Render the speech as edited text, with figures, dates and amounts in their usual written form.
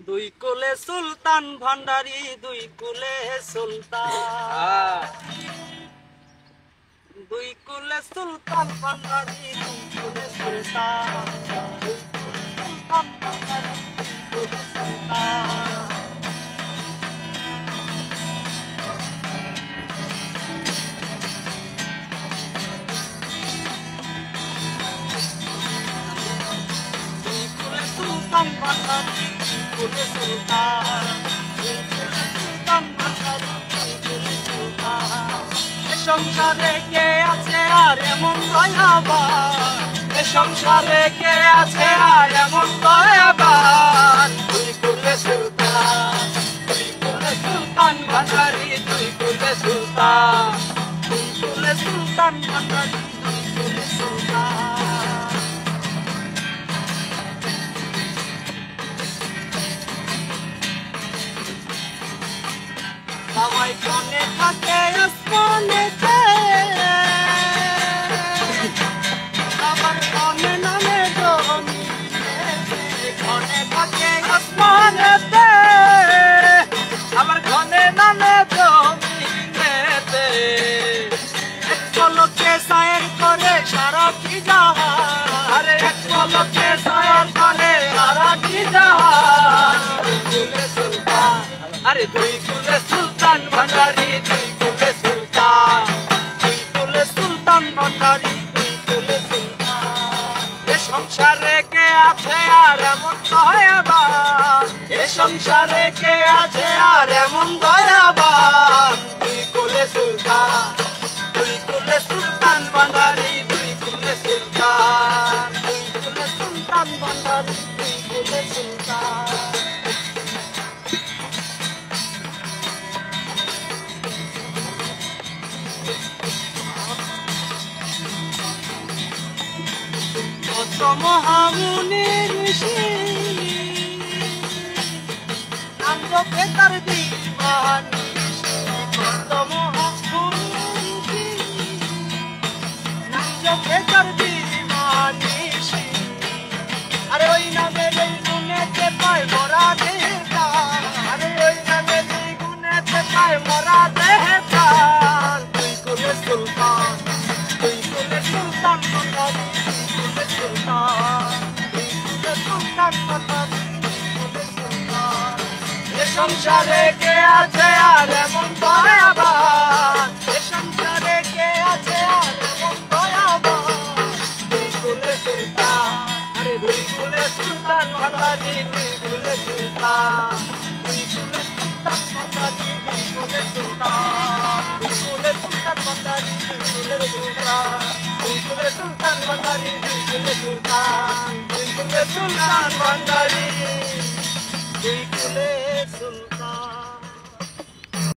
দুই কুলে সুলতান ভান্ডারি, দুই কুলে সুলতান, দুই কুলে সুলতান ভান্ডারি, দুই কুলে সুলতান, দুই কুলে সুলতান ভান্ডারি, দুই কুলে সুলতান। সুলতান ভান্ডারি, কুলে সুলতান, সুলতান ভান্ডারি, কুলে সুলতান। এ সংসারে কে আছে আর এমন দয়াবান, এ সংসারে কে আছে আর এমন দয়াবান। দুই কুলে সুলতান, দুই কুলে সুলতান ভান্ডারি, দুই কুলে সুলতান, দুই কুলে সুলতান ভান্ডারি, দুই কুলে সুলতান। সবাই কোণে থাকে আসমানেতে, আবার কোণে নামে জমিনেতে, কোণে থাকে আসমানেতে, আবার কোণে নামে জমিনেতে। এক পলকে সায়ের করে সারা কি জাহান, আরে এক পলকে সায়ের করে সারা কি জাহান। কুলে সুলতান, আরে দুই কুলে সুলতান ভান্ডারি, দুই কুলে সুলতান, দুই কুলে সুলতান ভান্ডারি, দুই কুলে সুলতান। এ সংসারে কে আছে আর এমন দয়াবান, এ সংসারে কে আছে আর এমন দয়াবান। দুই কুলে সুলতান, দুই কুলে সুলতান ভান্ডারি, দুই কুলে সুলতান, দুই কুলে সুলতান ভান্ডারি, দুই কুলে সুলতান। কত মহামুনি ঋষি নাম জপে তার দিবানি, কত মহামুনি ঋষি নাম জপে তার দিবানি। আরে ওই নামে এই গুণেতে পায় মরা দেহদান, আরে ওই নামে এই গুণেতে পায় মরা দেহদান। দুই কুলে সুলতান, দুই কুলে সুলতান ভান্ডারি, কুলে সুলতান, দুই কুলে সুলতান ভান্ডারি, কুলে সুলতান। এ সংসারে কে আছে আর এমন দয়াবান, এ সংসারে কে আছে আর এমন দয়াবান। দুই কুলে সুলতান, আরে দুই কুলে সুলতান ভান্ডারি, দুই কুলে সুলতান, দুই কুলে সুলতান ভান্ডারি, দুই কুলে সুলতান, দুই কুলে সুলতান ভান্ডারি, দুই কুলে সুলতান, দুই কুলে সুলতান ভান্ডারি, দুই কুলে সুলতান, দুই কুলে সুলতান ভান্ডারি, দুই কুলে সুলতান।